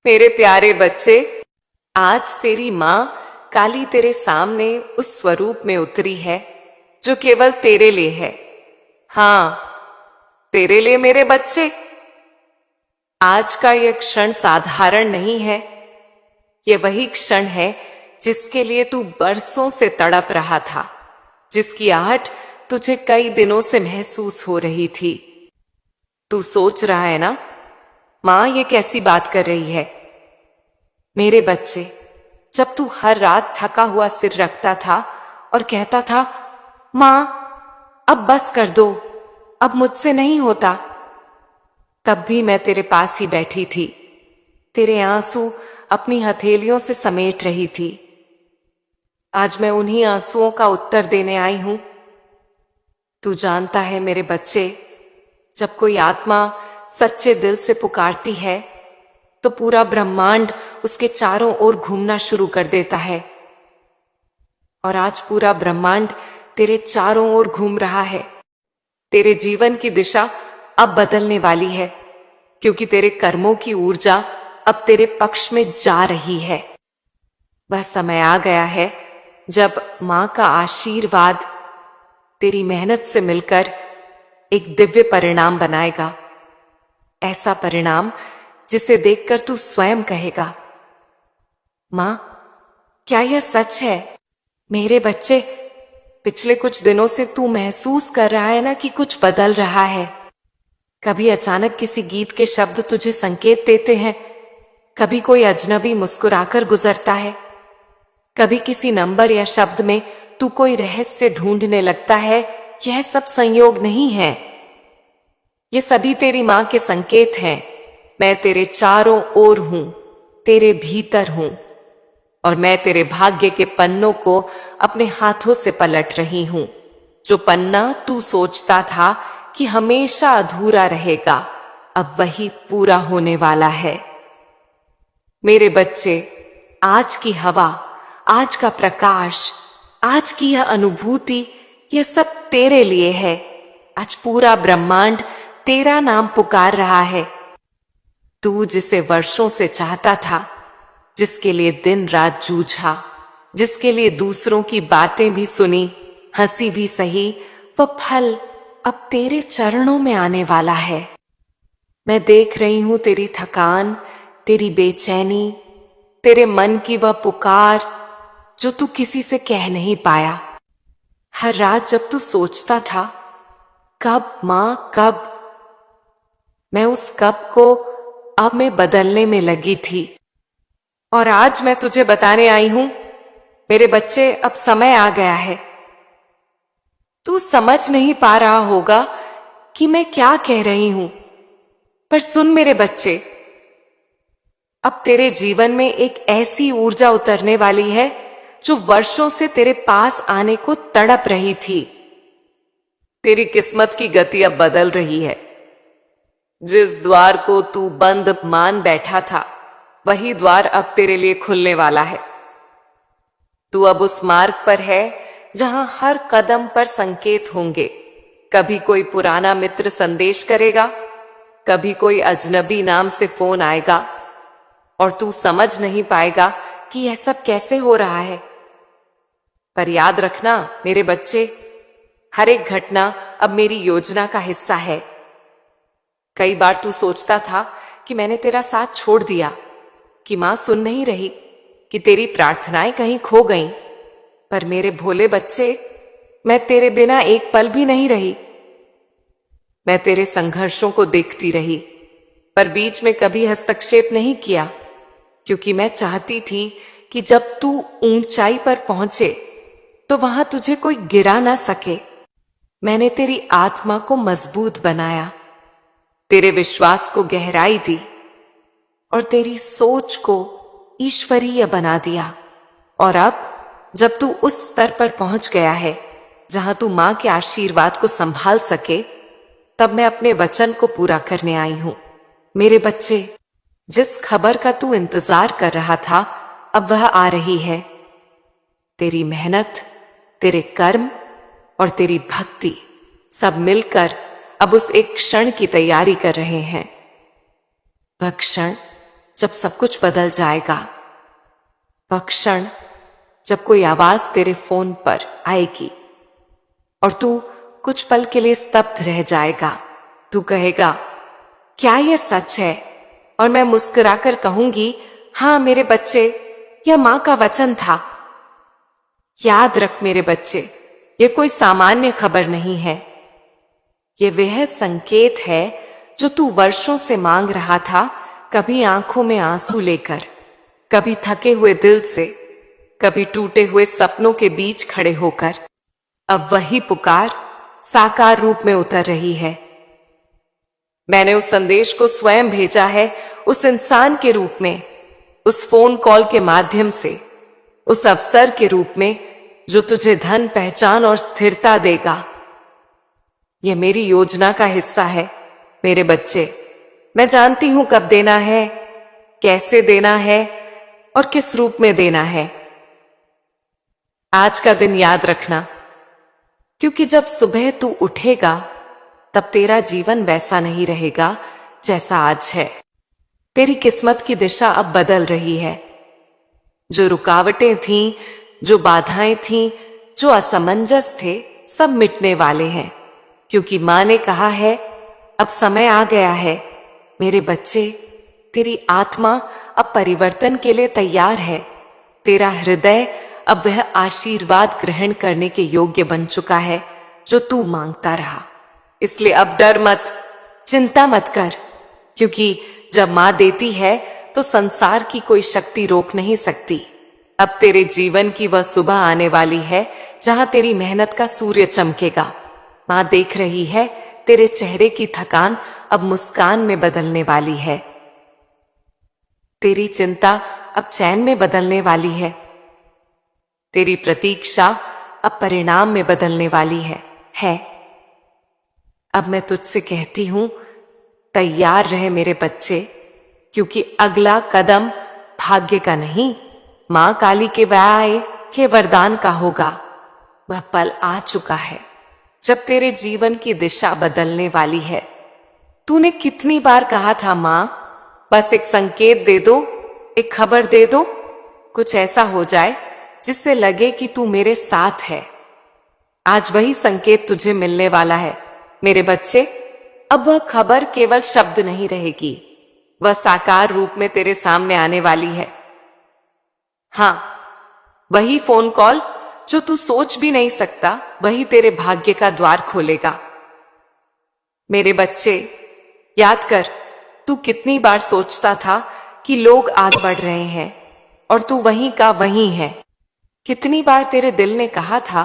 मेरे प्यारे बच्चे, आज तेरी माँ काली तेरे सामने उस स्वरूप में उतरी है जो केवल तेरे लिए है। हाँ, तेरे लिए मेरे बच्चे। आज का यह क्षण साधारण नहीं है। यह वही क्षण है जिसके लिए तू बरसों से तड़प रहा था, जिसकी आहट तुझे कई दिनों से महसूस हो रही थी। तू सोच रहा है ना, माँ ये कैसी बात कर रही है। मेरे बच्चे, जब तू हर रात थका हुआ सिर रखता था और कहता था, माँ अब बस कर दो, अब मुझसे नहीं होता, तब भी मैं तेरे पास ही बैठी थी, तेरे आंसू अपनी हथेलियों से समेट रही थी। आज मैं उन्हीं आंसुओं का उत्तर देने आई हूं। तू जानता है मेरे बच्चे, जब कोई आत्मा सच्चे दिल से पुकारती है तो पूरा ब्रह्मांड उसके चारों ओर घूमना शुरू कर देता है। और आज पूरा ब्रह्मांड तेरे चारों ओर घूम रहा है। तेरे जीवन की दिशा अब बदलने वाली है, क्योंकि तेरे कर्मों की ऊर्जा अब तेरे पक्ष में जा रही है। वह समय आ गया है जब मां का आशीर्वाद तेरी मेहनत से मिलकर एक दिव्य परिणाम बनाएगा। ऐसा परिणाम जिसे देखकर तू स्वयं कहेगा, मां क्या यह सच है। मेरे बच्चे, पिछले कुछ दिनों से तू महसूस कर रहा है ना कि कुछ बदल रहा है। कभी अचानक किसी गीत के शब्द तुझे संकेत देते हैं, कभी कोई अजनबी मुस्कुराकर गुजरता है, कभी किसी नंबर या शब्द में तू कोई रहस्य ढूंढने लगता है। यह सब संयोग नहीं है, ये सभी तेरी मां के संकेत हैं। मैं तेरे चारों ओर हूं, तेरे भीतर हूं, और मैं तेरे भाग्य के पन्नों को अपने हाथों से पलट रही हूं। जो पन्ना तू सोचता था कि हमेशा अधूरा रहेगा, अब वही पूरा होने वाला है। मेरे बच्चे, आज की हवा, आज का प्रकाश, आज की यह अनुभूति, यह सब तेरे लिए है। आज पूरा ब्रह्मांड तेरा नाम पुकार रहा है। तू जिसे वर्षों से चाहता था, जिसके लिए दिन रात जूझा, जिसके लिए दूसरों की बातें भी सुनी, हंसी भी सही, वह फल अब तेरे चरणों में आने वाला है। मैं देख रही हूं तेरी थकान, तेरी बेचैनी, तेरे मन की वह पुकार जो तू किसी से कह नहीं पाया। हर रात जब तू सोचता था, कब मां कब, मैं उस कब को अब में बदलने में लगी थी। और आज मैं तुझे बताने आई हूं, मेरे बच्चे, अब समय आ गया है। तू समझ नहीं पा रहा होगा कि मैं क्या कह रही हूं, पर सुन मेरे बच्चे, अब तेरे जीवन में एक ऐसी ऊर्जा उतरने वाली है जो वर्षों से तेरे पास आने को तड़प रही थी। तेरी किस्मत की गति अब बदल रही है। जिस द्वार को तू बंद मान बैठा था, वही द्वार अब तेरे लिए खुलने वाला है। तू अब उस मार्ग पर है जहां हर कदम पर संकेत होंगे। कभी कोई पुराना मित्र संदेश करेगा, कभी कोई अजनबी नाम से फोन आएगा, और तू समझ नहीं पाएगा कि यह सब कैसे हो रहा है। पर याद रखना मेरे बच्चे, हर एक घटना अब मेरी योजना का हिस्सा है। कई बार तू सोचता था कि मैंने तेरा साथ छोड़ दिया, कि मां सुन नहीं रही, कि तेरी प्रार्थनाएं कहीं खो गईं। पर मेरे भोले बच्चे, मैं तेरे बिना एक पल भी नहीं रही। मैं तेरे संघर्षों को देखती रही, पर बीच में कभी हस्तक्षेप नहीं किया, क्योंकि मैं चाहती थी कि जब तू ऊंचाई पर पहुंचे तो वहां तुझे कोई गिरा ना सके। मैंने तेरी आत्मा को मजबूत बनाया, तेरे विश्वास को गहराई दी, और तेरी सोच को ईश्वरीय बना दिया। और अब जब तू उस स्तर पर पहुंच गया है जहां तू मां के आशीर्वाद को संभाल सके, तब मैं अपने वचन को पूरा करने आई हूं। मेरे बच्चे, जिस खबर का तू इंतजार कर रहा था, अब वह आ रही है। तेरी मेहनत, तेरे कर्म और तेरी भक्ति सब मिलकर अब उस एक क्षण की तैयारी कर रहे हैं। वह क्षण जब सब कुछ बदल जाएगा, वह क्षण जब कोई आवाज तेरे फोन पर आएगी और तू कुछ पल के लिए स्तब्ध रह जाएगा। तू कहेगा, क्या यह सच है? और मैं मुस्कुराकर कहूंगी, हाँ मेरे बच्चे, यह मां का वचन था। याद रख मेरे बच्चे, यह कोई सामान्य खबर नहीं है। यह वह संकेत है जो तू वर्षों से मांग रहा था, कभी आंखों में आंसू लेकर, कभी थके हुए दिल से, कभी टूटे हुए सपनों के बीच खड़े होकर। अब वही पुकार साकार रूप में उतर रही है। मैंने उस संदेश को स्वयं भेजा है, उस इंसान के रूप में, उस फोन कॉल के माध्यम से, उस अवसर के रूप में जो तुझे धन, पहचान और स्थिरता देगा। यह मेरी योजना का हिस्सा है मेरे बच्चे। मैं जानती हूं कब देना है, कैसे देना है और किस रूप में देना है। आज का दिन याद रखना, क्योंकि जब सुबह तू उठेगा तब तेरा जीवन वैसा नहीं रहेगा जैसा आज है। तेरी किस्मत की दिशा अब बदल रही है। जो रुकावटें थीं, जो बाधाएं थीं, जो असमंजस थे, सब मिटने वाले हैं, क्योंकि मां ने कहा है अब समय आ गया है। मेरे बच्चे, तेरी आत्मा अब परिवर्तन के लिए तैयार है। तेरा हृदय अब वह आशीर्वाद ग्रहण करने के योग्य बन चुका है जो तू मांगता रहा। इसलिए अब डर मत, चिंता मत कर, क्योंकि जब मां देती है तो संसार की कोई शक्ति रोक नहीं सकती। अब तेरे जीवन की वह सुबह आने वाली है जहां तेरी मेहनत का सूर्य चमकेगा। मां देख रही है, तेरे चेहरे की थकान अब मुस्कान में बदलने वाली है। तेरी चिंता अब चैन में बदलने वाली है। तेरी प्रतीक्षा अब परिणाम में बदलने वाली है। अब मैं तुझसे कहती हूं, तैयार रहे मेरे बच्चे, क्योंकि अगला कदम भाग्य का नहीं, मां काली के व्याय के वरदान का होगा। वह पल आ चुका है जब तेरे जीवन की दिशा बदलने वाली है। तूने कितनी बार कहा था, मां बस एक संकेत दे दो, एक खबर दे दो, कुछ ऐसा हो जाए जिससे लगे कि तू मेरे साथ है। आज वही संकेत तुझे मिलने वाला है मेरे बच्चे। अब वह खबर केवल शब्द नहीं रहेगी, वह साकार रूप में तेरे सामने आने वाली है। हां, वही फोन कॉल जो तू सोच भी नहीं सकता, वही तेरे भाग्य का द्वार खोलेगा। मेरे बच्चे, याद कर, तू कितनी बार सोचता था कि लोग आगे बढ़ रहे हैं और तू वहीं का वहीं है। कितनी बार तेरे दिल ने कहा था,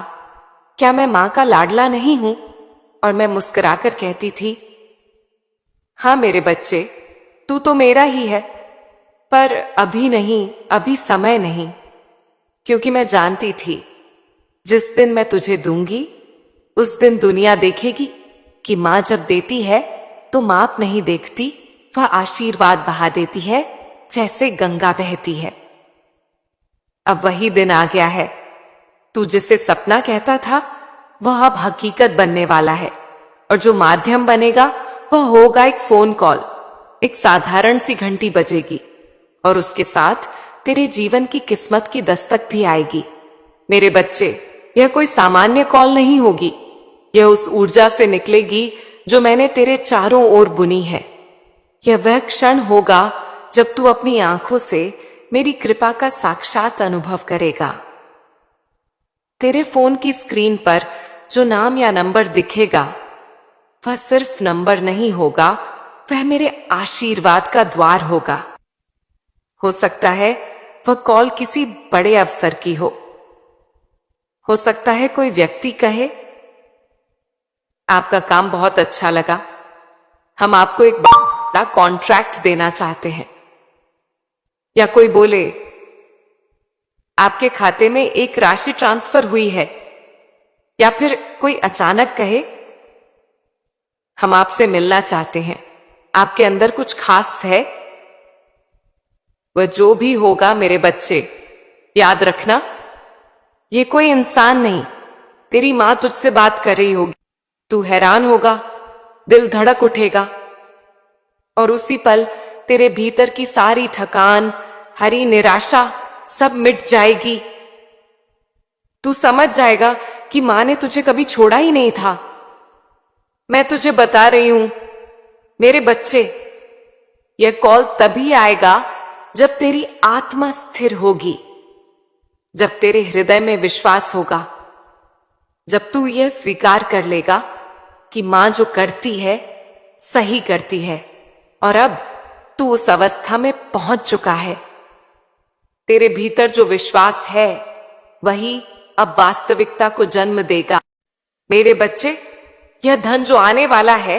क्या मैं मां का लाडला नहीं हूं? और मैं मुस्कुराकर कहती थी, हां मेरे बच्चे, तू तो मेरा ही है, पर अभी नहीं, अभी समय नहीं। क्योंकि मैं जानती थी जिस दिन मैं तुझे दूंगी उस दिन दुनिया देखेगी कि मां जब देती है तो माप नहीं देखती, वह आशीर्वाद बहा देती है जैसे गंगा बहती है। अब वही दिन आ गया है। तू जिसे सपना कहता था वह अब हकीकत बनने वाला है, और जो माध्यम बनेगा वह होगा एक फोन कॉल। एक साधारण सी घंटी बजेगी और उसके साथ तेरे जीवन की किस्मत की दस्तक भी आएगी। मेरे बच्चे, यह कोई सामान्य कॉल नहीं होगी, यह उस ऊर्जा से निकलेगी जो मैंने तेरे चारों ओर बुनी है। यह वह क्षण होगा जब तू अपनी आंखों से मेरी कृपा का साक्षात अनुभव करेगा। तेरे फोन की स्क्रीन पर जो नाम या नंबर दिखेगा वह सिर्फ नंबर नहीं होगा, वह मेरे आशीर्वाद का द्वार होगा। हो सकता है वह कॉल किसी बड़े अवसर की हो सकता है कोई व्यक्ति कहे, आपका काम बहुत अच्छा लगा, हम आपको एक बड़ा कॉन्ट्रैक्ट देना चाहते हैं। या कोई बोले, आपके खाते में एक राशि ट्रांसफर हुई है। या फिर कोई अचानक कहे, हम आपसे मिलना चाहते हैं, आपके अंदर कुछ खास है। वह जो भी होगा मेरे बच्चे, याद रखना, ये कोई इंसान नहीं, तेरी मां तुझसे बात कर रही होगी। तू हैरान होगा, दिल धड़क उठेगा और उसी पल तेरे भीतर की सारी थकान, हरी निराशा सब मिट जाएगी। तू समझ जाएगा कि मां ने तुझे कभी छोड़ा ही नहीं था। मैं तुझे बता रही हूं मेरे बच्चे, यह कॉल तभी आएगा जब तेरी आत्मा स्थिर होगी, जब तेरे हृदय में विश्वास होगा, जब तू यह स्वीकार कर लेगा कि मां जो करती है सही करती है और अब तू उस अवस्था में पहुंच चुका है। तेरे भीतर जो विश्वास है वही अब वास्तविकता को जन्म देगा। मेरे बच्चे, यह धन जो आने वाला है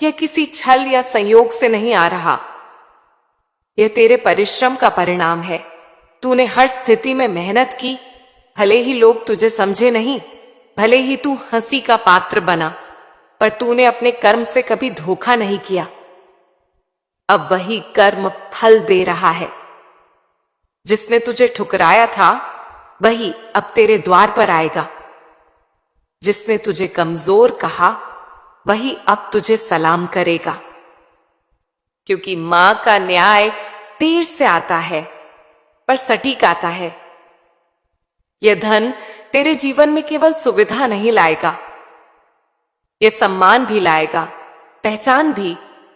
यह किसी छल या संयोग से नहीं आ रहा। यह तेरे परिश्रम का परिणाम है। तूने हर स्थिति में मेहनत की, भले ही लोग तुझे समझे नहीं, भले ही तू हंसी का पात्र बना, पर तूने अपने कर्म से कभी धोखा नहीं किया। अब वही कर्म फल दे रहा है। जिसने तुझे ठुकराया था वही अब तेरे द्वार पर आएगा। जिसने तुझे कमजोर कहा वही अब तुझे सलाम करेगा, क्योंकि मां का न्याय देर से आता है पर सटीक आता है। यह धन तेरे जीवन में केवल सुविधा नहीं लाएगा, यह सम्मान भी लाएगा, पहचान भी,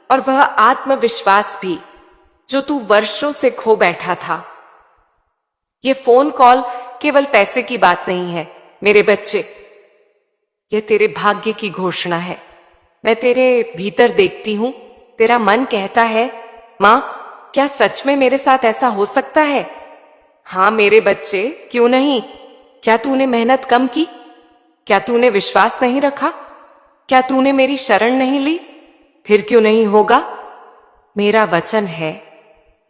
और वह आत्मविश्वास भी जो तू वर्षों से खो बैठा था। यह फोन कॉल केवल पैसे की बात नहीं है मेरे बच्चे, यह तेरे भाग्य की घोषणा है। मैं तेरे भीतर देखती हूं, तेरा मन कहता है, मां क्या सच में मेरे साथ ऐसा हो सकता है? हां मेरे बच्चे, क्यों नहीं? क्या तूने मेहनत कम की? क्या तूने विश्वास नहीं रखा? क्या तूने मेरी शरण नहीं ली? फिर क्यों नहीं होगा? मेरा वचन है,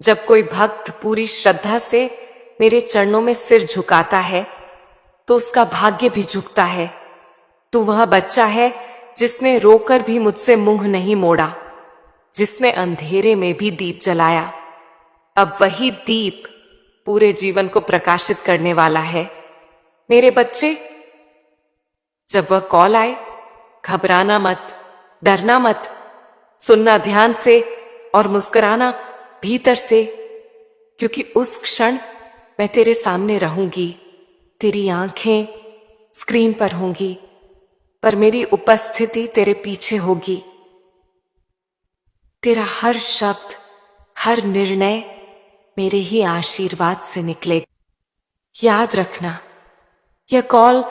जब कोई भक्त पूरी श्रद्धा से मेरे चरणों में सिर झुकाता है तो उसका भाग्य भी झुकता है। तू वह बच्चा है जिसने रोकर भी मुझसे मुंह नहीं मोड़ा, जिसने अंधेरे में भी दीप जलाया। अब वही दीप पूरे जीवन को प्रकाशित करने वाला है। मेरे बच्चे, जब वह कॉल आए, घबराना मत, डरना मत, सुनना ध्यान से और मुस्कुराना भीतर से, क्योंकि उस क्षण मैं तेरे सामने रहूंगी। तेरी आंखें स्क्रीन पर होंगी, पर मेरी उपस्थिति तेरे पीछे होगी। तेरा हर शब्द, हर निर्णय मेरे ही आशीर्वाद से निकलेगा। याद रखना, यह कॉल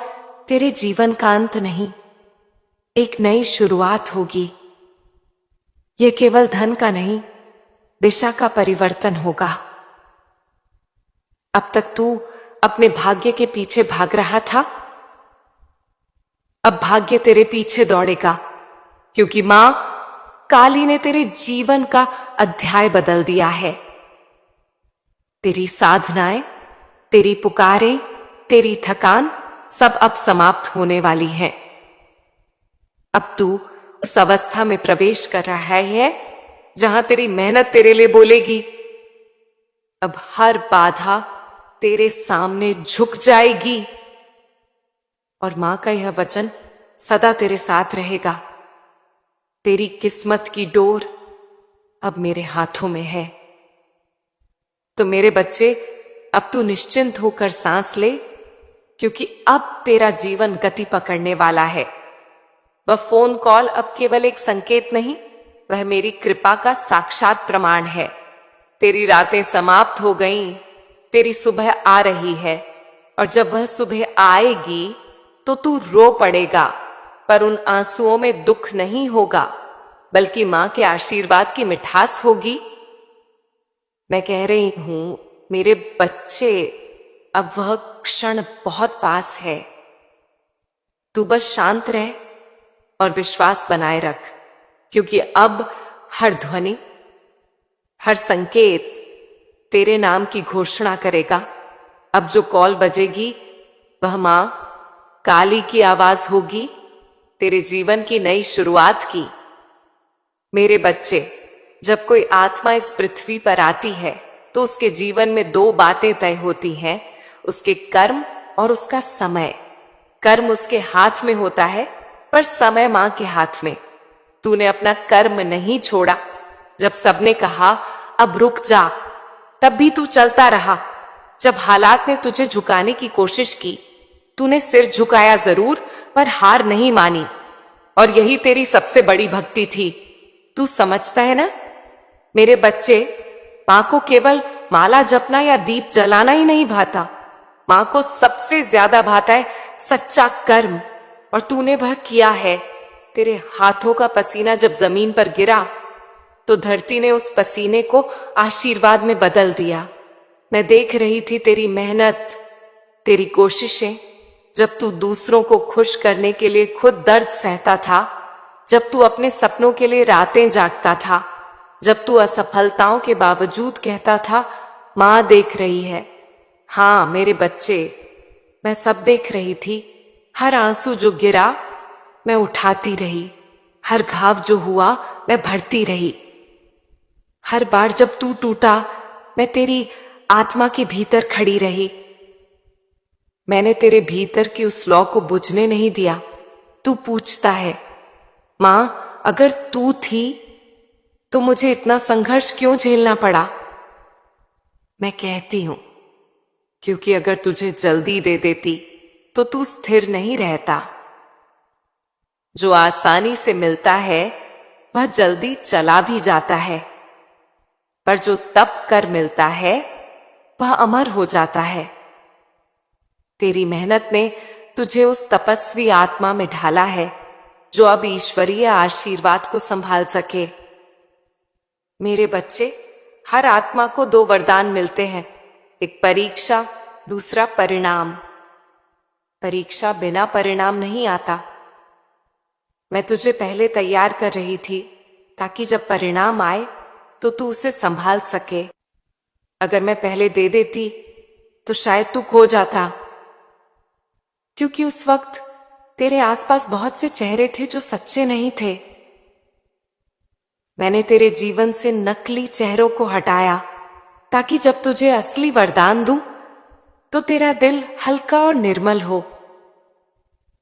तेरे जीवन का अंत नहीं, एक नई शुरुआत होगी। यह केवल धन का नहीं, दिशा का परिवर्तन होगा। अब तक तू अपने भाग्य के पीछे भाग रहा था, अब भाग्य तेरे पीछे दौड़ेगा, क्योंकि मां काली ने तेरे जीवन का अध्याय बदल दिया है। तेरी साधनाएं, तेरी पुकारें, तेरी थकान सब अब समाप्त होने वाली हैं। अब तू उस अवस्था में प्रवेश कर रहा है जहां तेरी मेहनत तेरे लिए बोलेगी। अब हर बाधा तेरे सामने झुक जाएगी और मां का यह वचन सदा तेरे साथ रहेगा। तेरी किस्मत की डोर अब मेरे हाथों में है। तो मेरे बच्चे, अब तू निश्चिंत होकर सांस ले, क्योंकि अब तेरा जीवन गति पकड़ने वाला है। वह फोन कॉल अब केवल एक संकेत नहीं, वह मेरी कृपा का साक्षात प्रमाण है। तेरी रातें समाप्त हो गईं, तेरी सुबह आ रही है, और जब वह सुबह आएगी तो तू रो पड़ेगा, पर उन आंसुओं में दुख नहीं होगा, बल्कि मां के आशीर्वाद की मिठास होगी। मैं कह रही हूं मेरे बच्चे, अब वह क्षण बहुत पास है। तू बस शांत रह और विश्वास बनाए रख, क्योंकि अब हर ध्वनि, हर संकेत तेरे नाम की घोषणा करेगा। अब जो कॉल बजेगी वह मां काली की आवाज होगी, तेरे जीवन की नई शुरुआत की। मेरे बच्चे, जब कोई आत्मा इस पृथ्वी पर आती है तो उसके जीवन में दो बातें तय होती हैं, उसके कर्म और उसका समय। कर्म उसके हाथ में होता है, पर समय मां के हाथ में। तूने अपना कर्म नहीं छोड़ा। जब सबने कहा अब रुक जा। तब भी तू चलता रहा। जब हालात ने तुझे झुकाने की कोशिश की, तूने सिर झुकाया जरूर, पर हार नहीं मानी। और यही तेरी सबसे बड़ी भक्ति थी। तू समझता है ना मेरे बच्चे, मां को केवल माला जपना या दीप जलाना ही नहीं भाता। मां को सबसे ज्यादा भाता है सच्चा कर्म, और तूने वह किया है। तेरे हाथों का पसीना जब जमीन पर गिरा, तो धरती ने उस पसीने को आशीर्वाद में बदल दिया। मैं देख रही थी तेरी मेहनत, तेरी कोशिशें, जब तू दूसरों को खुश करने के लिए खुद दर्द सहता था, जब तू अपने सपनों के लिए रातें जागता था, जब तू असफलताओं के बावजूद कहता था मां देख रही है। हाँ मेरे बच्चे, मैं सब देख रही थी। हर आंसू जो गिरा मैं उठाती रही, हर घाव जो हुआ मैं भरती रही। हर बार जब तू टूटा, मैं तेरी आत्मा के भीतर खड़ी रही। मैंने तेरे भीतर की उस लौ को बुझने नहीं दिया। तू पूछता है मां, अगर तू थी तो मुझे इतना संघर्ष क्यों झेलना पड़ा? मैं कहती हूं, क्योंकि अगर तुझे जल्दी दे देती तो तू स्थिर नहीं रहता। जो आसानी से मिलता है वह जल्दी चला भी जाता है, पर जो तप कर मिलता है वह अमर हो जाता है। तेरी मेहनत ने तुझे उस तपस्वी आत्मा में ढाला है जो अब ईश्वरीय आशीर्वाद को संभाल सके। मेरे बच्चे, हर आत्मा को दो वरदान मिलते हैं, एक परीक्षा, दूसरा परिणाम। परीक्षा बिना परिणाम नहीं आता। मैं तुझे पहले तैयार कर रही थी ताकि जब परिणाम आए तो तू उसे संभाल सके। अगर मैं पहले दे देती तो शायद तू खो जाता, क्योंकि उस वक्त तेरे आसपास बहुत से चेहरे थे जो सच्चे नहीं थे। मैंने तेरे जीवन से नकली चेहरों को हटाया ताकि जब तुझे असली वरदान दूं तो तेरा दिल हल्का और निर्मल हो।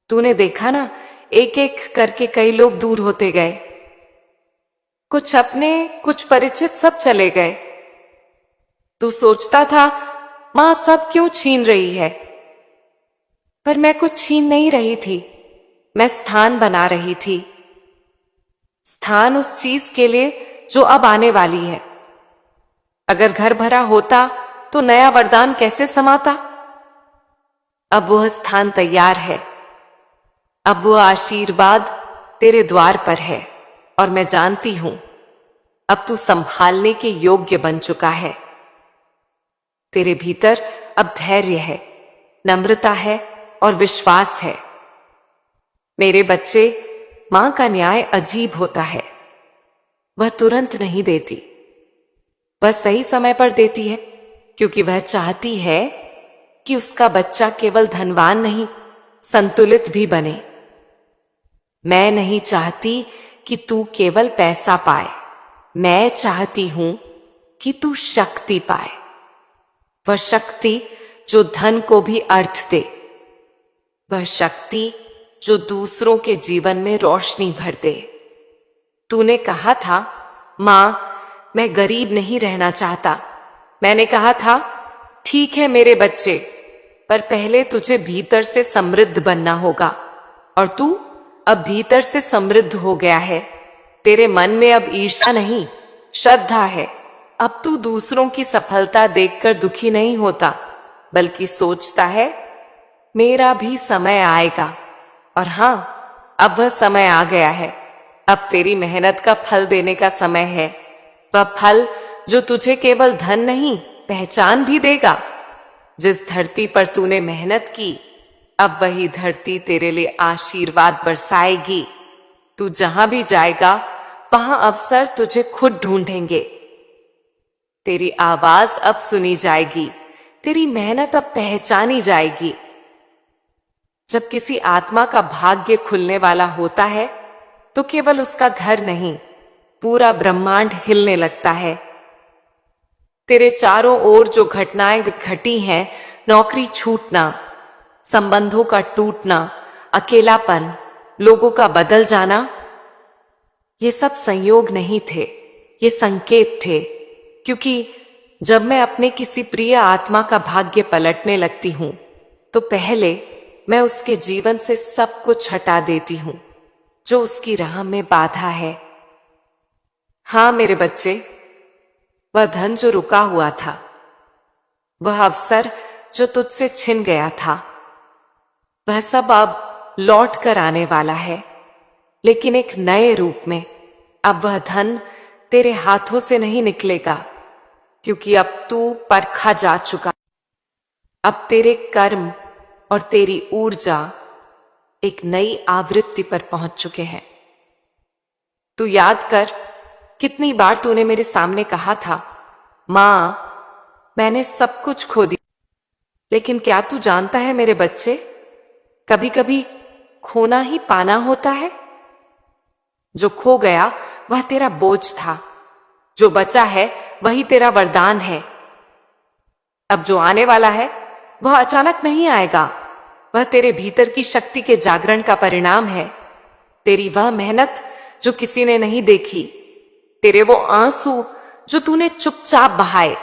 तूने देखा ना, एक एक करके कई लोग दूर होते गए। कुछ अपने, कुछ परिचित, सब चले गए। तू सोचता था मां सब क्यों छीन रही है, पर मैं कुछ छीन नहीं रही थी। मैं स्थान बना रही थी, स्थान उस चीज के लिए जो अब आने वाली है। अगर घर भरा होता तो नया वरदान कैसे समाता? अब वह स्थान तैयार है। अब वह आशीर्वाद तेरे द्वार पर है, और मैं जानती हूं अब तू संभालने के योग्य बन चुका है। तेरे भीतर अब धैर्य है, नम्रता है और विश्वास है। मेरे बच्चे, मां का न्याय अजीब होता है। वह तुरंत नहीं देती, वह सही समय पर देती है, क्योंकि वह चाहती है कि उसका बच्चा केवल धनवान नहीं, संतुलित भी बने। मैं नहीं चाहती कि तू केवल पैसा पाए, मैं चाहती हूं कि तू शक्ति पाए। वह शक्ति जो धन को भी अर्थ दे, वह शक्ति जो दूसरों के जीवन में रोशनी भर दे। तूने कहा था मां, मैं गरीब नहीं रहना चाहता। मैंने कहा था ठीक है मेरे बच्चे, पर पहले तुझे भीतर से समृद्ध बनना होगा, और तू अब भीतर से समृद्ध हो गया है। तेरे मन में अब ईर्ष्या नहीं, श्रद्धा है। अब तू दूसरों की सफलता देखकर दुखी नहीं होता, बल्कि सोचता है मेरा भी समय आएगा। और हां, अब वह समय आ गया है। अब तेरी मेहनत का फल देने का समय है। वह फल जो तुझे केवल धन नहीं, पहचान भी देगा। जिस धरती पर तूने मेहनत की, अब वही धरती तेरे लिए आशीर्वाद बरसाएगी। तू जहां भी जाएगा वहां अवसर तुझे खुद ढूंढेंगे। तेरी आवाज अब सुनी जाएगी, तेरी मेहनत अब पहचानी जाएगी। जब किसी आत्मा का भाग्य खुलने वाला होता है तो केवल उसका घर नहीं, पूरा ब्रह्मांड हिलने लगता है। तेरे चारों ओर जो घटनाएं घटी हैं, नौकरी छूटना, संबंधों का टूटना, अकेलापन, लोगों का बदल जाना, ये सब संयोग नहीं थे, ये संकेत थे। क्योंकि जब मैं अपने किसी प्रिय आत्मा का भाग्य पलटने लगती हूं तो पहले मैं उसके जीवन से सब कुछ हटा देती हूं जो उसकी राह में बाधा है। हां मेरे बच्चे, वह धन जो रुका हुआ था, वह अवसर जो तुझसे छिन गया था, वह सब अब लौट कर आने वाला है, लेकिन एक नए रूप में। अब वह धन तेरे हाथों से नहीं निकलेगा, क्योंकि अब तू परखा जा चुका। अब तेरे कर्म और तेरी ऊर्जा एक नई आवृत्ति पर पहुंच चुके हैं। तू याद कर, कितनी बार तूने मेरे सामने कहा था, मां मैंने सब कुछ खो दिया। लेकिन क्या तू जानता है मेरे बच्चे, कभी कभी खोना ही पाना होता है। जो खो गया वह तेरा बोझ था, जो बचा है वही तेरा वरदान है। अब जो आने वाला है वह अचानक नहीं आएगा, वह तेरे भीतर की शक्ति के जागरण का परिणाम है। तेरी वह मेहनत जो किसी ने नहीं देखी, तेरे वो आंसू जो तूने चुपचाप बहाए,